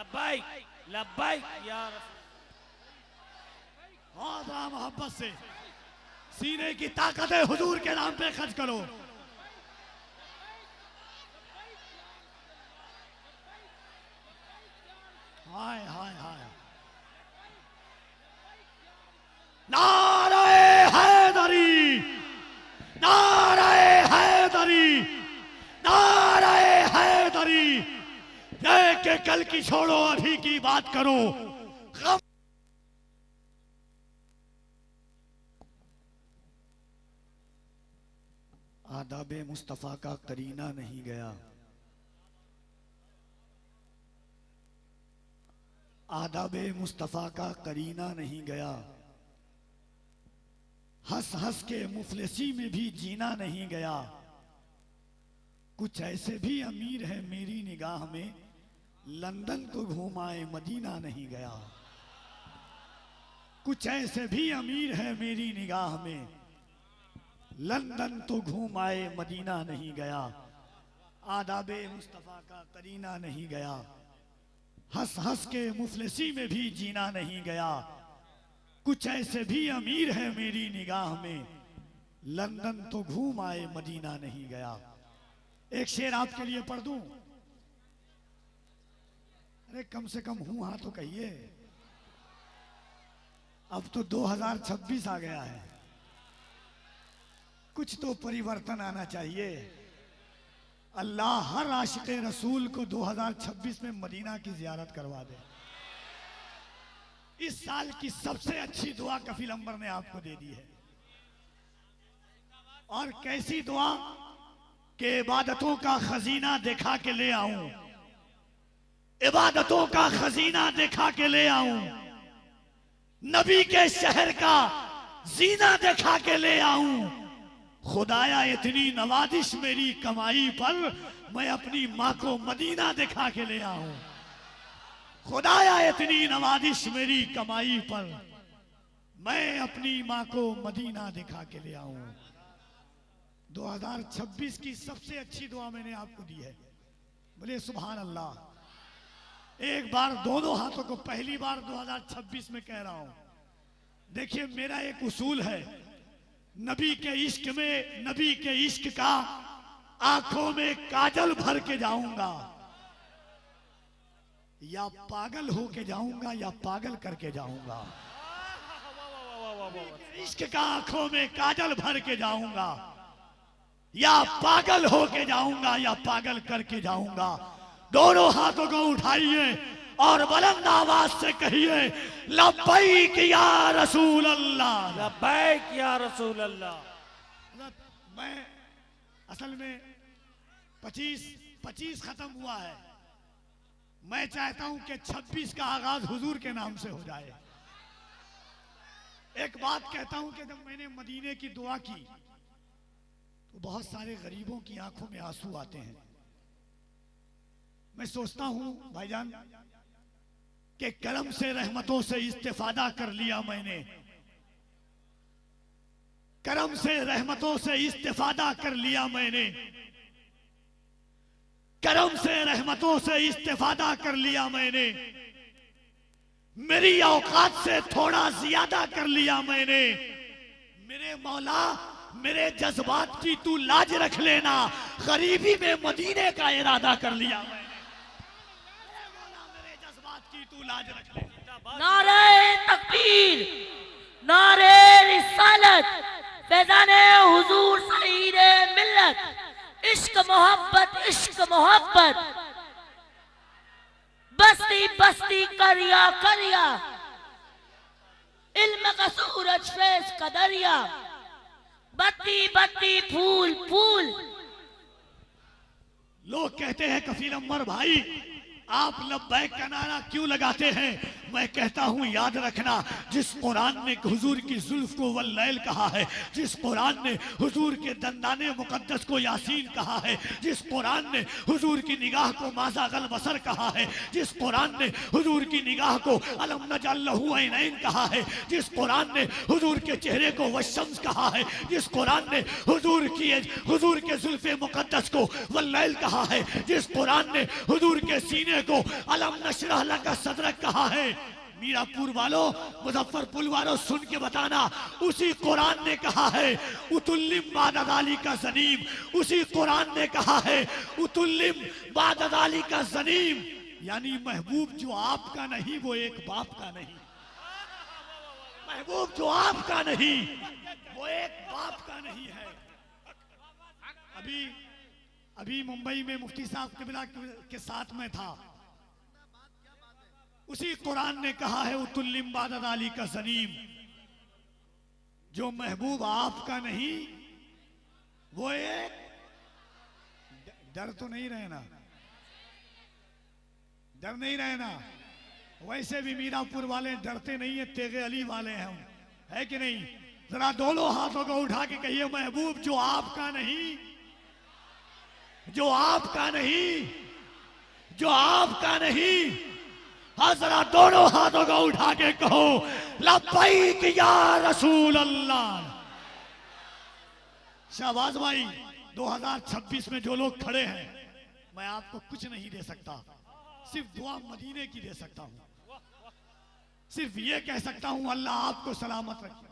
लब्बाइक लब्बाइक या हाँ मोहब्बत से सीने की ताकत है, हुजूर के नाम पे खर्च करो। हाय हाय हाय, नारे हैदरी, नारे हैदरी, नारे हैदरी। देख के कल की छोड़ो, अभी की बात करो। गम आदाबे मुस्तफा का करीना नहीं गया, आदाबे मुस्तफा का करीना नहीं गया। हंस हंस के मुफलिसी में भी जीना नहीं गया। कुछ ऐसे भी अमीर है मेरी निगाह में, लंदन को घुमाए मदीना नहीं गया। कुछ ऐसे भी अमीर है मेरी निगाह में, लंदन तो घुमाए मदीना नहीं गया। आदाबे मुस्तफा का करीना नहीं गया। हंस हंस के मुफलिसी में भी जीना नहीं गया। कुछ ऐसे भी अमीर है मेरी निगाह में, लंदन तो घूम आए मदीना नहीं गया। एक शेर आपके लिए पढ़ दूं? अरे कम से कम हूं हाँ तो कहिए। अब तो 2026 आ गया है, कुछ तो परिवर्तन आना चाहिए। अल्लाह हर आशिक़े रसूल को 2026 में मदीना की जियारत करवा दे। इस साल की सबसे अच्छी दुआ कफील अंबर ने आपको दे दी है। और कैसी दुआ कि इबादतों का खजीना दिखा के ले आऊं, इबादतों का खजीना दिखा के ले आऊं, नबी के शहर का जीना दिखा के ले आऊं। खुदाया इतनी नवाजिश मेरी कमाई पर, मैं अपनी माँ को मदीना दिखा के ले आऊं। खुदाया इतनी नवाजिश मेरी कमाई पर, मैं अपनी माँ को मदीना दिखा के ले आऊं। 2026 की सबसे अच्छी दुआ मैंने आपको दी है। बोले सुभान अल्लाह। एक बार दोनों हाथों को पहली बार 2026 में कह रहा हूं। देखिए मेरा एक उसूल है, नबी के इश्क में, नबी के इश्क का आंखों में काजल भर के जाऊंगा, या पागल हो के जाऊंगा या पागल करके जाऊंगा। इश्क का आंखों में काजल भर के जाऊंगा, या पागल हो के जाऊंगा या पागल करके जाऊंगा। दोनों हाथों को उठाइए और बुलंद आवाज से कहिए, लब्बैक या रसूल अल्लाह, लब्बैक या रसूल अल्लाह। मैं असल में 25 खत्म हुआ है। मैं चाहता हूं कि 26 का आगाज हुजूर के नाम से हो जाए। एक बात कहता हूं कि जब मैंने मदीने की दुआ की तो बहुत सारे गरीबों की आंखों में आंसू आते हैं। मैं सोचता हूं भाईजान कि करम से रहमतों से इस्तेफादा कर लिया मैंने, करम से रहमतों से इस्तेफादा कर लिया मैंने, करम से रहमतों से इस्तेफादा कर लिया मैंने। मेरी औकात से थोड़ा ज्यादा कर लिया मैंने। मेरे मौला मेरे जज्बात की तू लाज रख लेना, गरीबी में मदीने का इरादा कर लिया मैंने। मेरे जज्बात की तू लाज रख लेना। नारे तकबीर, नारे रिसालत, फैज़ाने हुजूर सईदे मिल्लत। इश्क मोहब्बत, इश्क मोहब्बत, बस्ती बस्ती करिया करिया, इल्म का सूरज फैज का दरिया, बत्ती बत्ती फूल फूल। लोग कहते हैं कफील अम्बर भाई आप लब्बैक का नारा क्यों लगाते हैं? मैं कहता हूँ याद रखना, जिस कुरान ने हुजूर की जुल्फ को वल्लैल कहा है, जिस कुरान ने हुजूर के दंदाने मुकद्दस को यासीन कहा है, जिस कुरान ने हुजूर की निगाह को माज़ागल बसर कहा है, जिस कुरान ने हुजूर की निगाह को अलम नजअल लहू ऐनैन कहा है, जिस कुरान ने हुजूर के चेहरे को वशम्स कहा है, जिस कुरान ने हुजूर के जुल्फे मुकद्दस को वल्लैल कहा है, जिस कुरान ने हुजूर के सीने को अलम नशरह लका सदरक कहा है। मीरापुर वालों, मुजफ्फरपुर वालों, सुन के बताना, उसी कुरान ने कहा है उतुल्लिम बाददाली का जनीम, उसी कुरान ने कहा है उतुल्लिम बाददाली का जनीम, यानी महबूब जो आपका नहीं वो एक बाप का नहीं, महबूब जो आपका नहीं वो एक बाप का नहीं है। अभी मुंबई में मुफ्ती साहब किबला के साथ में था, उसी कुरान ने कहा है उतुल्लिम बाददाली का जनीम, जो महबूब आपका नहीं वो एक, डर तो नहीं रहना, डर नहीं रहना। वैसे भी मीरापुर वाले डरते नहीं है, तेगे अली वाले हैं हम, है कि नहीं? जरा दोनों हाथों को उठा के कहिए महबूब जो आपका नहीं, जो आपका नहीं, जो आपका नहीं। हाँ, जरा दोनों हाथों को उठा के कहो लब्बैक या रसूल अल्लाह। शाहबाज भाई, 2026 में जो लोग खड़े हैं, मैं आपको कुछ नहीं दे सकता, सिर्फ दुआ मदीने की दे सकता हूं, सिर्फ ये कह सकता हूं अल्लाह आपको सलामत रखे,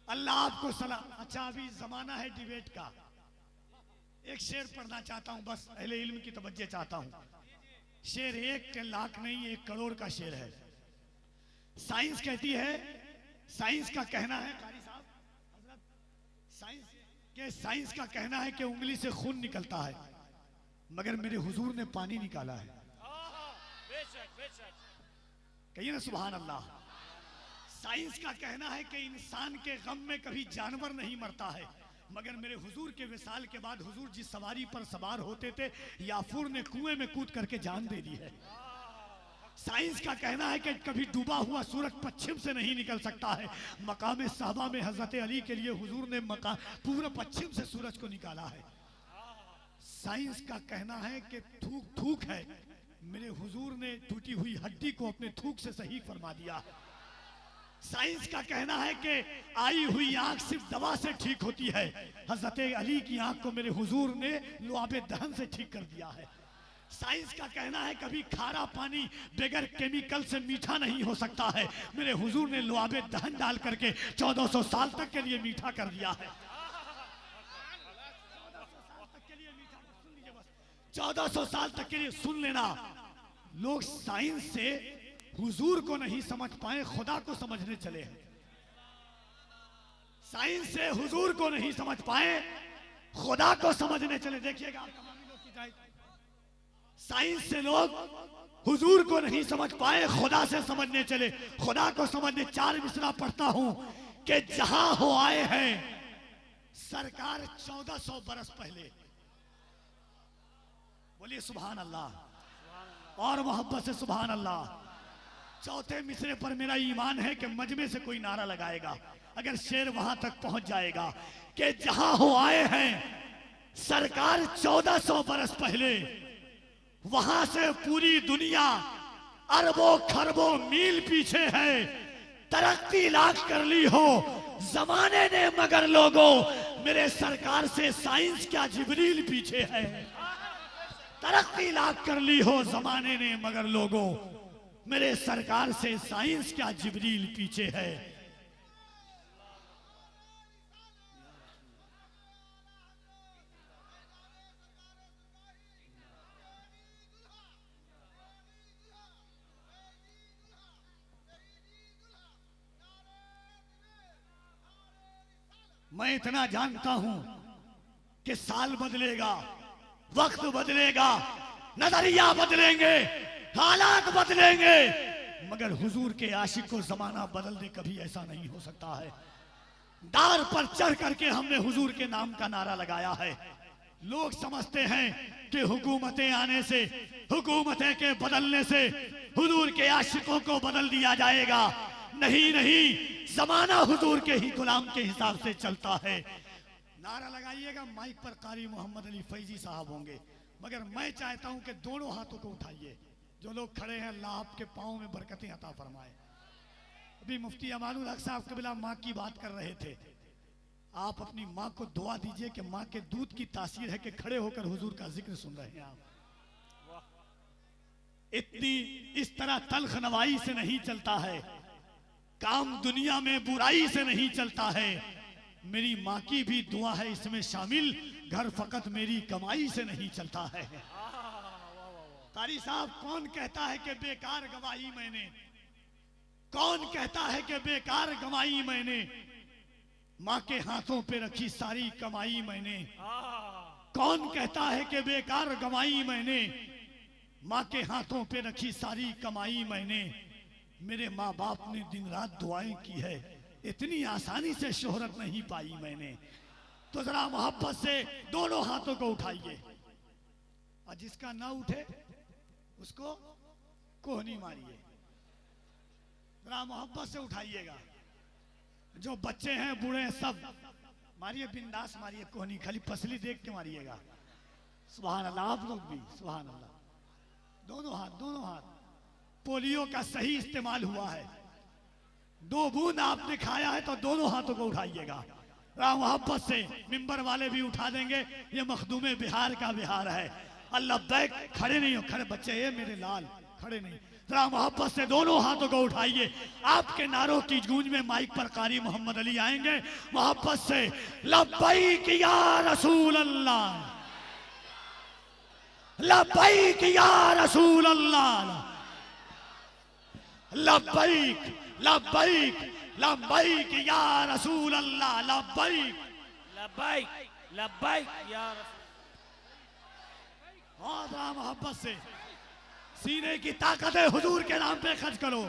अल्लाह आपको सलाम। अच्छा, अभी जमाना है डिबेट का, एक शेर पढ़ना चाहता हूं, बस अहले इल्म की तवज्जो चाहता हूं। शेर 1 लाख नहीं 1 करोड़ का शेर है। साइंस कहती है, साइंस का कहना है, कारी साहब हजरत, साइंस का कहना है कि उंगली से खून निकलता है, मगर मेरे हुजूर ने पानी निकाला है। कहिए ना सुभान अल्लाह। साइंस का कहना है कि इंसान के गम में कभी जानवर नहीं मरता है, मगर मेरे हुजूर के विसाल के बाद हुजूर जिस सवारी पर सवार होते थे, याफूर ने कुएं में कूद करके जान दे दी है। साइंस का कहना है कि कभी डूबा हुआ सूरज पश्चिम से नहीं निकल सकता है, मकाम साहबा में हजरत अली के लिए हुजूर ने पूर्व पश्चिम से सूरज को निकाला है। साइंस का कहना है कि थूक थूक है, मेरे हुजूर ने टूटी हुई हड्डी को अपने थूक से सही फरमा दिया है। साइंस का कहना है कि आई हुई आंख सिर्फ दवा से ठीक होती है, हजरत अली की आंख को मेरे हुजूर ने लुआबे दहन से ठीक कर दिया है। साइंस का कहना है कभी खारा पानी बगैर केमिकल से मीठा नहीं हो सकता है, मेरे हुजूर ने लुआबे दहन डाल करके 1400 साल तक के लिए मीठा कर दिया है। 1400 साल तक के लिए सुन लेना। लोग साइंस से हुजूर को नहीं समझ पाए, खुदा को समझने चले हैं। साइंस से हुजूर को नहीं समझ पाए, खुदा को समझने चले। देखिएगा साइंस से लोग हुजूर को नहीं समझ पाए, खुदा से समझने चले। खुदा को समझने 4 मिसरा पढ़ता हूं कि जहां हो आए हैं सरकार 1400 बरस पहले। बोलिए सुभान अल्लाह और मोहब्बत से सुभान अल्लाह। चौथे मिसरे पर मेरा ईमान है कि मजमे से कोई नारा लगाएगा, अगर शेर वहां तक पहुंच जाएगा कि जहां हो आए हैं सरकार 1400 बरस पहले, वहां से पूरी दुनिया अरबों खरबों मील पीछे है। तरक्की लाख कर ली हो जमाने ने, मगर लोगों मेरे सरकार से साइंस क्या जिब्रील पीछे है। तरक्की लाख कर ली हो जमाने ने, मगर लोगों मेरे सरकार से साइंस क्या जिब्रील पीछे है। मैं इतना जानता हूं कि साल बदलेगा, वक्त बदलेगा, नजरिया बदलेंगे, हालात बदलेंगे, मगर हुजूर के आशिक को जमाना बदल दे कभी ऐसा नहीं हो सकता है। दार पर चढ़ करके हमने हुजूर के नाम का नारा लगाया है, लोग समझते हैं कि हुकूमतें आने से, हुकूमतें के बदलने से हुजूर के आशिकों को बदल दिया जाएगा। नहीं नहीं, जमाना हुजूर के ही गुलाम के हिसाब से चलता है। नारा लगाइएगा, माइक पर कारी मोहम्मद अली फैजी साहब होंगे, मगर मैं चाहता हूं कि दोनों हाथों को उठाइए। जो लोग खड़े हैं, अल्लाह आपके पाँव में बरकतें अता फरमाए। अभी मुफ्ती अमानुल हक साहब कबिला माँ की बात कर रहे थे। आप अपनी माँ को दुआ दीजिए कि माँ के दूध की तासीर है कि खड़े होकर हुजूर का जिक्र सुन रहे हैं आप। इतनी इस तरह तल्ख नवाई से नहीं चलता है काम, दुनिया में बुराई से नहीं चलता है। मेरी माँ की भी दुआ है इसमें शामिल, घर फकत मेरी कमाई से नहीं चलता है। कारी साहब, कौन कहता है कि बेकार गवाही मैंने, कौन कहता है कि बेकार गवाही मैंने, माँ के हाथों पे रखी सारी कमाई मैंने। कौन कहता है कि बेकार गवाई मैंने, माँ के हाथों पे रखी सारी कमाई मैंने। मेरे माँ बाप ने दिन रात दुआएं की है, इतनी आसानी से शोहरत नहीं पाई मैंने। तो जरा मोहब्बत से दोनों हाथों को उठाइए, और जिसका ना उठे उसको कोहनी मारिए। जरा मोहब्बत से उठाइएगा। जो बच्चे हैं, बूढ़े हैं, सब मारिए, बिंदास मारिए कोहनी, खाली पसली देख के मारिएगा। सुभान अल्लाह। आप लोग भी सुभान अल्लाह। दोनों हाथ, दोनों हाथ। पोलियो का सही इस्तेमाल हुआ है। 2 बूंद आपने खाया है तो दोनों हाथों को उठाइएगा। राम मोहब्बत से मिंबर वाले भी उठा देंगे। ये मखदूमे बिहार का बिहार है। अल्लाह बैक, खड़े नहीं हो, खड़े बच्चे, ये मेरे लाल खड़े नहीं। जरा मोहब्बत से दोनों हाथों को उठाइए। आपके नारों की गूंज में माइक पर कारी मोहम्मद अली आएंगे। मोहब्बत से लब्बैक या रसूल अल्लाह, लब्बैक या रसूल अल्लाह, लब्बैक लब्बैक लब्बैक या रसूल अल्लाह, लब्बैक लब्बैक लब्बैक या रसूल। और जरा मोहब्बत से सीने की ताकत है, हुजूर के नाम पे खर्च करो।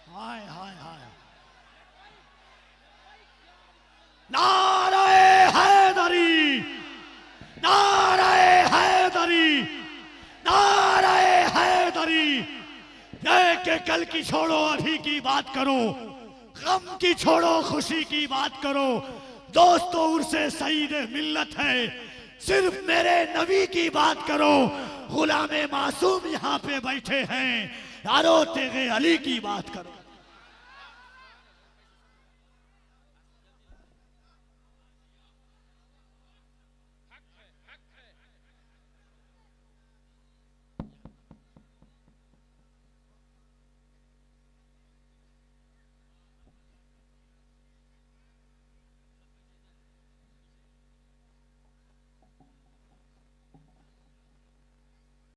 हाय हाय हाय। नारे हैदरी, नारे हैदरी, नारे हैदरी। के कल की छोड़ो, अभी की बात करो, गम की छोड़ो, खुशी की बात करो। दोस्तों, उर्से सईद मिल्लत है, सिर्फ मेरे नबी की बात करो। गुलामे मासूम यहाँ पे बैठे हैं, यारो तेरे अली की बात करो।